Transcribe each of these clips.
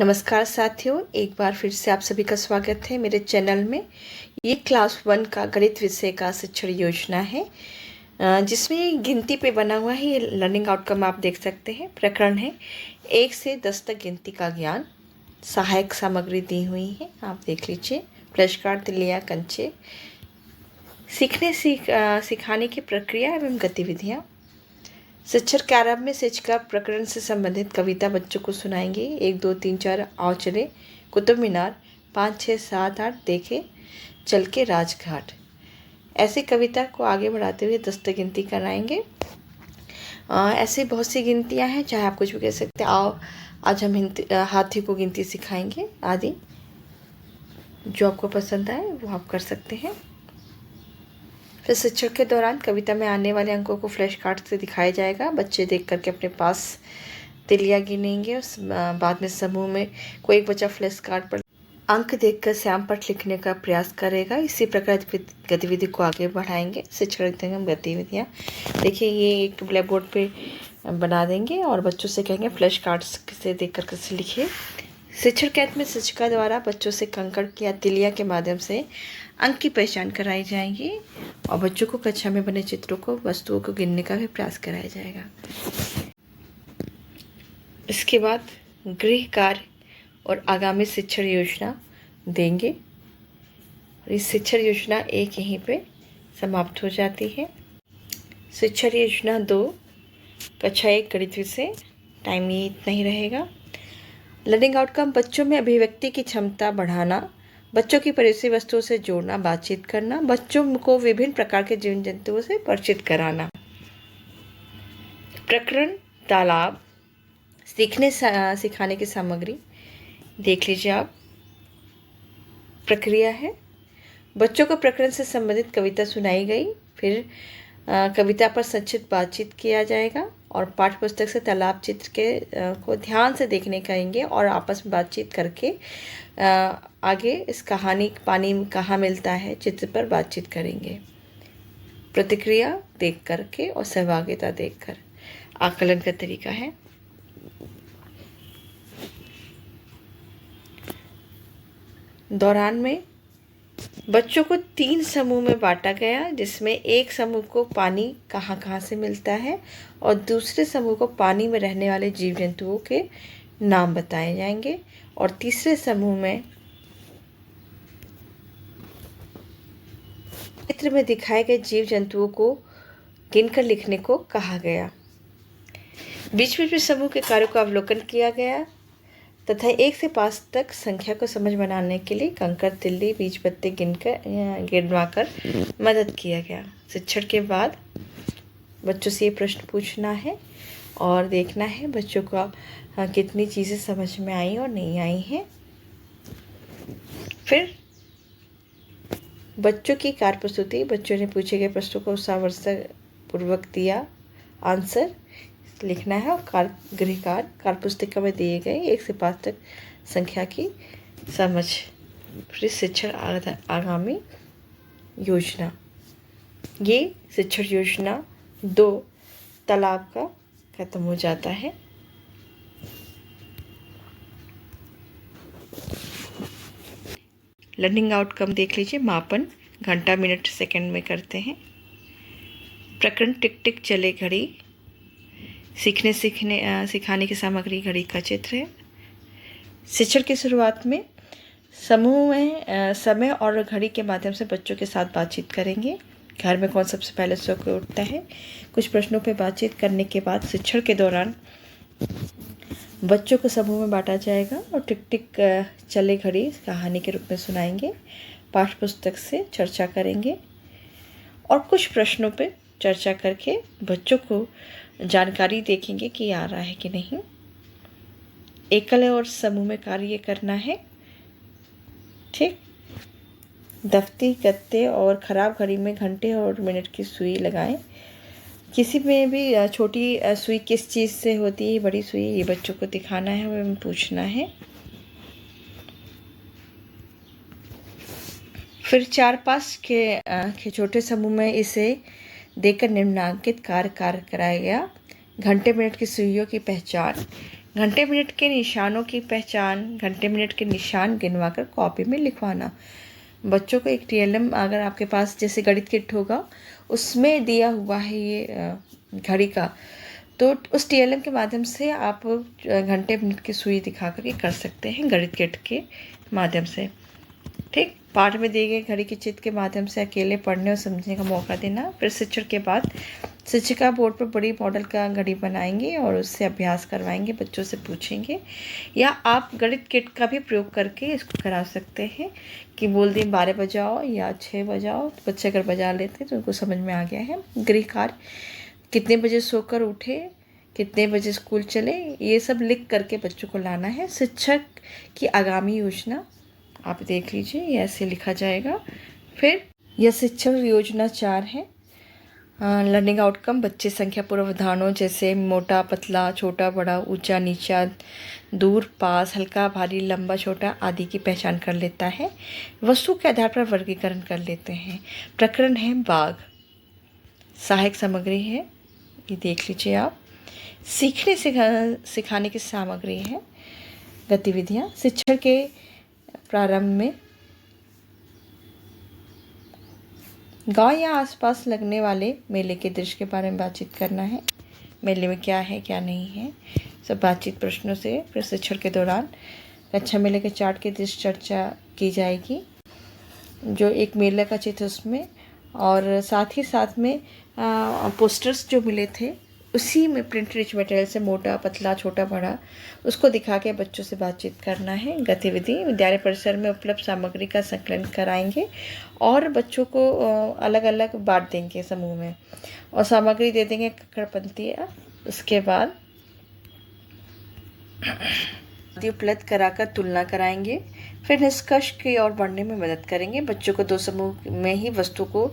नमस्कार साथियों, एक बार फिर से आप सभी का स्वागत है मेरे चैनल में। ये क्लास 1 का गणित विषय का शिक्षण योजना है जिसमें गिनती पे बना हुआ है। ये लर्निंग आउटकम आप देख सकते हैं। प्रकरण है 1 से 10 तक गिनती का ज्ञान। सहायक सामग्री दी हुई है, आप देख लीजिए। फ्लैश कार्ड, तिलिया, कंचे। सिखाने की प्रक्रिया एवं गतिविधियाँ। शिक्षण के आरंभ में शिक्षिका प्रकरण से संबंधित कविता बच्चों को सुनाएंगे। 1, 2, 3, 4 आओ चले, कुतुब मीनार, 5, 6, 7, 8 देखे चल के राजघाट। ऐसी कविता को आगे बढ़ाते हुए 10 तक गिनती कराएंगे। ऐसी बहुत सी गिनतियां हैं, चाहे आप कुछ भी कह सकते हैं। आओ आज हम हाथी को गिनती सिखाएंगे आदि। जो आपको पसंद आए वो आप कर सकते हैं। फिर शिक्षण के दौरान कविता में आने वाले अंकों को फ्लैश कार्ड से दिखाया जाएगा। बच्चे देख करके अपने पास तिलिया गिनेंगे। उस बाद में समूह में कोई एक बच्चा फ्लैश कार्ड पर अंक देखकर श्याम पट लिखने का प्रयास करेगा। इसी प्रकार गतिविधि को आगे बढ़ाएंगे। शिक्षण गतिविधियाँ देखिए, ये एक ब्लैक बोर्ड पे बना देंगे और बच्चों से कहेंगे फ्लैश कार्ड से देख कर कैसे लिखिए। शिक्षण कैद में शिक्षिका द्वारा बच्चों से कंकड़ या तिलिया के माध्यम से अंक की पहचान कराई जाएगी और बच्चों को कक्षा में बने चित्रों को, वस्तुओं को गिनने का भी प्रयास कराया जाएगा। इसके बाद गृह कार्य और आगामी शिक्षण योजना देंगे। इस शिक्षण योजना 1 यहीं पे समाप्त हो जाती है। शिक्षण योजना 2 कक्षा 1 गणित विषय। टाइम ये इतना ही रहेगा। लर्निंग आउटकम बच्चों में अभिव्यक्ति की क्षमता बढ़ाना, बच्चों की परिवेशी वस्तुओं से जोड़ना, बातचीत करना, बच्चों को विभिन्न प्रकार के जीव जंतुओं से परिचित कराना। प्रकरण तालाब। सिखाने की सामग्री देख लीजिए आप। प्रक्रिया है, बच्चों को प्रकरण से संबंधित कविता सुनाई गई। फिर कविता पर संक्षिप्त बातचीत किया जाएगा और पाठ्य पुस्तक से तालाब चित्र के को ध्यान से देखने कहेंगे और आपस में बातचीत करके आगे इस कहानी पानी कहाँ मिलता है चित्र पर बातचीत करेंगे। प्रतिक्रिया देख करके और सहभागिता देखकर आकलन का तरीका है। दौरान में बच्चों को 3 समूह में बांटा गया, जिसमें एक समूह को पानी कहाँ कहाँ से मिलता है और दूसरे समूह को पानी में रहने वाले जीव जंतुओं के नाम बताए जाएंगे और तीसरे समूह में चित्र में दिखाए गए जीव जंतुओं को गिनकर लिखने को कहा गया। बीच बीच में समूह के कार्यों का अवलोकन किया गया तथा 1 से 5 तक संख्या को समझ बनाने के लिए कंकड़, तिल्ली, बीज पत्ते गिनवाकर मदद किया गया। शिक्षण के बाद बच्चों से ये प्रश्न पूछना है और देखना है बच्चों को कितनी चीज़ें समझ में आई और नहीं आई हैं। फिर बच्चों की कार्य प्रस्तुति। बच्चों ने पूछे गए प्रश्नों को सामंजस्यपूर्वक दिया आंसर लिखना है और गृह कार्य पुस्तिका में दिए गए 1 से 5 तक संख्या की समझ। फिर शिक्षण आगामी योजना। ये शिक्षण योजना 2 तालाब का खत्म हो जाता है। लर्निंग आउटकम देख लीजिए। मापन घंटा, मिनट, सेकंड में करते हैं। प्रकरण टिक टिक चले घड़ी। सिखाने की सामग्री घड़ी का चित्र है। शिक्षण की शुरुआत में समूह में समय और घड़ी के माध्यम से बच्चों के साथ बातचीत करेंगे। घर में कौन सबसे पहले सो के उठता है। कुछ प्रश्नों पर बातचीत करने के बाद शिक्षण के दौरान बच्चों को समूह में बांटा जाएगा और टिक टिक चले घड़ी कहानी के रूप में सुनाएंगे। पाठ्य पुस्तक से चर्चा करेंगे और कुछ प्रश्नों पर चर्चा करके बच्चों को जानकारी देखेंगे कि आ रहा है कि नहीं। एकल और समूह में कार्य करना है। ठीक। दफ्ती, गत्ते और ख़राब घड़ी में घंटे और मिनट की सुई लगाएं। किसी में भी छोटी सुई किस चीज़ से होती है, बड़ी सुई, ये बच्चों को दिखाना है, हमें पूछना है। फिर 4-5 के छोटे समूह में इसे देकर निम्नांकित कार्य कराया गया। घंटे मिनट की सुइयों की पहचान, घंटे मिनट के निशानों की पहचान, घंटे मिनट के निशान गिनवाकर कॉपी में लिखवाना। बच्चों को एक टीएलएम अगर आपके पास जैसे गणित किट होगा उसमें दिया हुआ है ये घड़ी का, तो उस टीएलएम के माध्यम से आप घंटे मिनट की सुई दिखा कर के कर सकते हैं गणित किट के माध्यम से। ठीक, पाठ में दिए गए घड़ी के चित्र के माध्यम से अकेले पढ़ने और समझने का मौका देना। फिर शिक्षण के बाद शिक्षिका बोर्ड पर बड़ी मॉडल का घड़ी बनाएंगे और उससे अभ्यास करवाएंगे, बच्चों से पूछेंगे, या आप गणित किट का भी प्रयोग करके इसको करा सकते हैं कि बोल दें 12 बजाओ या 6 बजाओ, तो बच्चे अगर बजा लेते तो उनको समझ में आ गया है। गृह कार्य, कितने बजे सोकर उठे, कितने बजे स्कूल चले, ये सब लिख करके बच्चों को लाना है। शिक्षक की आगामी योजना आप देख लीजिए, ये ऐसे लिखा जाएगा। फिर यह शिक्षण योजना 4 है। लर्निंग आउटकम, बच्चे संख्या पूर्वाधारणों जैसे मोटा पतला, छोटा बड़ा, ऊंचा नीचा, दूर पास, हल्का भारी, लंबा छोटा आदि की पहचान कर लेता है। वस्तु के आधार पर वर्गीकरण कर लेते हैं। प्रकरण है बाघ। सहायक सामग्री है, ये देख लीजिए आप। सीखने सिखाने की सामग्री है। गतिविधियाँ, शिक्षण के प्रारंभ में गांव या आसपास लगने वाले मेले के दृश्य के बारे में बातचीत करना है। मेले में क्या है क्या नहीं है, सब बातचीत प्रश्नों से। प्रशिक्षण के दौरान कक्षा मेले के चार्ट की दृश्य चर्चा की जाएगी, जो एक मेले का चित्र उसमें, और साथ में पोस्टर्स जो मिले थे उसी में प्रिंट रिच मटेरियल से मोटा पतला छोटा बड़ा उसको दिखा के बच्चों से बातचीत करना है। गतिविधि, विद्यालय परिसर में उपलब्ध सामग्री का संकलन कराएंगे और बच्चों को अलग अलग बांट देंगे समूह में और सामग्री दे देंगे कक्कड़पंथिया। उसके बाद उपलब्ध कराकर तुलना कराएंगे। फिर निष्कर्ष की ओर बढ़ने में मदद करेंगे। बच्चों को 2 समूह में ही वस्तु को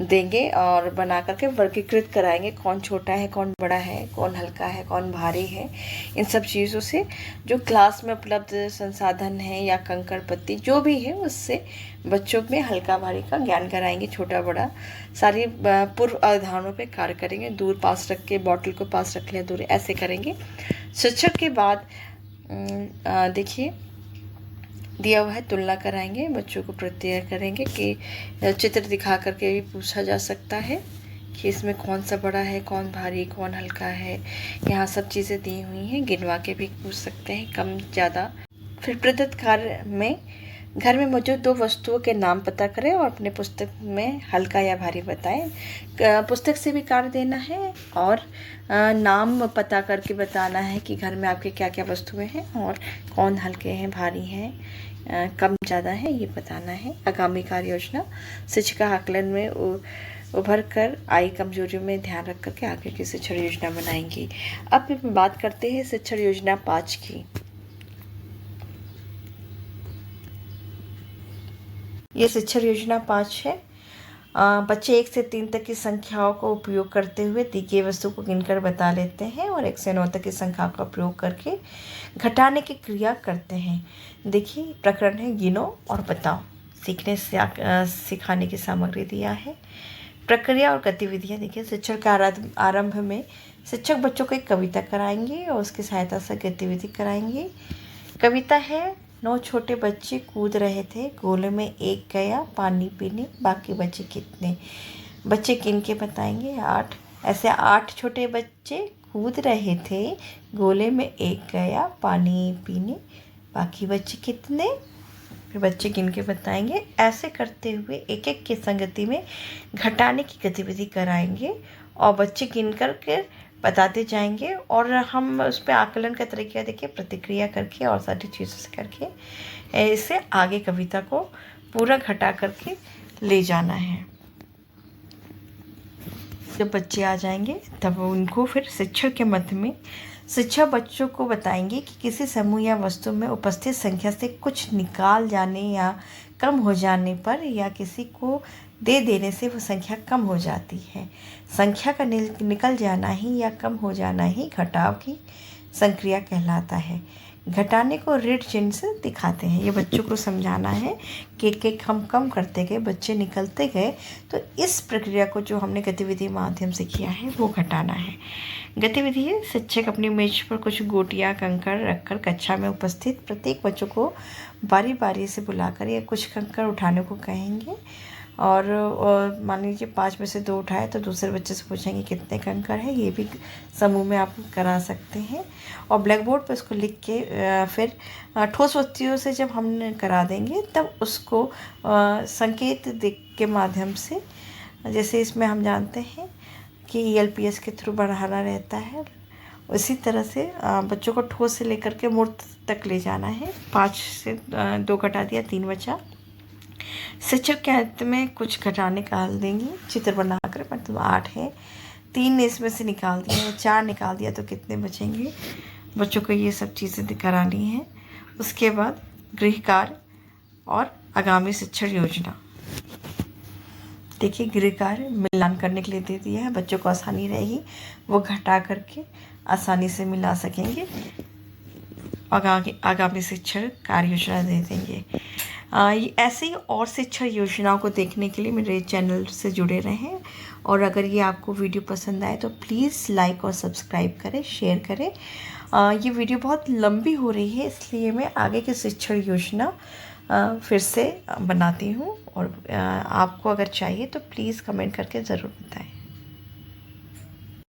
देंगे और बना करके वर्गीकृत कराएंगे, कौन छोटा है, कौन बड़ा है, कौन हल्का है, कौन भारी है। इन सब चीज़ों से जो क्लास में उपलब्ध संसाधन है या कंकड़ पत्ती जो भी है उससे बच्चों में हल्का भारी का ज्ञान कराएंगे, छोटा बड़ा सारी पूर्व अवधारणाओं पे कार्य करेंगे। दूर पास रख के, बॉटल को पास रख लिया दूर, ऐसे करेंगे। शिक्षक के बाद देखिए दिया हुआ है, तुलना कराएंगे, बच्चों को प्रत्यय करेंगे कि चित्र दिखा करके भी पूछा जा सकता है कि इसमें कौन सा बड़ा है, कौन भारी, कौन हल्का है। यहाँ सब चीज़ें दी हुई हैं, गिनवा के भी पूछ सकते हैं, कम ज़्यादा। फिर प्रदत्त कार्य में घर में मौजूद 2 वस्तुओं के नाम पता करें और अपने पुस्तक में हल्का या भारी बताएं। पुस्तक से भी कार्य देना है और नाम पता करके बताना है कि घर में आपके क्या क्या वस्तुएं हैं और कौन हल्के हैं, भारी हैं, कम ज़्यादा है, ये बताना है। आगामी कार्य योजना, शिक्षिका आकलन में उभर कर आई कमजोरियों में ध्यान रख करके आगे की शिक्षण योजना बनाएंगी। अब बात करते हैं शिक्षण योजना 5 की। ये शिक्षण योजना 5 है। बच्चे 1 से 3 तक की संख्याओं को उपयोग करते हुए दी गई वस्तु को गिनकर बता लेते हैं और 1 से 9 तक की संख्या का प्रयोग करके घटाने की क्रिया करते हैं। देखिए प्रकरण है गिनो और बताओ। सीखने से सिखाने की सामग्री दिया है। प्रक्रिया और गतिविधियाँ देखिए, शिक्षण के आरंभ में शिक्षक बच्चों को एक कविता कराएंगे और उसकी सहायता से गतिविधि कराएंगे। कविता है, 9 छोटे बच्चे कूद रहे थे, गोले में एक गया पानी पीने, बाकी बचे कितने। बच्चे गिन के बताएंगे 8। ऐसे 8 छोटे बच्चे कूद रहे थे, गोले में एक गया पानी पीने, बाकी बच्चे कितने। फिर बच्चे गिन के बताएंगे। ऐसे करते हुए एक एक की संगति में घटाने की गतिविधि कराएंगे और बच्चे गिन करके बताते जाएंगे और हम उस पर आकलन का तरीका देखिए, प्रतिक्रिया करके और सारी चीज़ों से करके इसे आगे कविता को पूरा घटा करके ले जाना है। जब बच्चे आ जाएंगे तब उनको फिर शिक्षण के मध्य में शिक्षक बच्चों को बताएंगे कि किसी समूह या वस्तु में उपस्थित संख्या से कुछ निकाल जाने या कम हो जाने पर या किसी को दे देने से वो संख्या कम हो जाती है। संख्या का निकल जाना ही या कम हो जाना ही घटाव की संक्रिया कहलाता है। घटाने को रेड चिन्ह से दिखाते हैं। ये बच्चों को समझाना है कि एक हम कम करते गए, बच्चे निकलते गए, तो इस प्रक्रिया को जो हमने गतिविधि माध्यम से किया है वो घटाना है। गतिविधि है, शिक्षक अपनी मेज पर कुछ गोटियां कंकड़ रखकर कक्षा में उपस्थित प्रत्येक बच्चों को बारी बारी से बुलाकर या कुछ कंकड़ उठाने को कहेंगे और मान लीजिए 5 में से 2 उठाए तो दूसरे बच्चे से पूछेंगे कितने कंकड़ है। ये भी समूह में आप करा सकते हैं और ब्लैक बोर्ड पर उसको लिख के फिर ठोस वस्तुओं से जब हम करा देंगे तब उसको संकेत दिख के माध्यम से, जैसे इसमें हम जानते हैं कि ELPS के थ्रू बढ़ाना रहता है, उसी तरह से बच्चों को ठोस से लेकर के मूर्त तक ले जाना है। 5 से 2 घटा दिया, 3 बचा। शिक्षक के अंत में कुछ घटा निकाल देंगे चित्र बनाकर, मतलब 8 है, 3 ने इसमें से निकाल दिया, 4 निकाल दिया तो कितने बचेंगे। बच्चों को ये सब चीज़ें करानी है। उसके बाद गृह कार्य और आगामी शिक्षण योजना। देखिए गृह कार्य मिलान करने के लिए दे दिया है, बच्चों को आसानी रहेगी, वो घटा करके आसानी से मिला सकेंगे। आगामी शिक्षण कार्य योजना दे देंगे। ये ऐसे ही और शिक्षण योजनाओं को देखने के लिए मेरे चैनल से जुड़े रहें और अगर ये आपको वीडियो पसंद आए तो प्लीज़ लाइक और सब्सक्राइब करें, शेयर करें। ये वीडियो बहुत लंबी हो रही है इसलिए मैं आगे की शिक्षण योजना फिर से बनाती हूँ और आपको अगर चाहिए तो प्लीज़ कमेंट करके ज़रूर बताएं।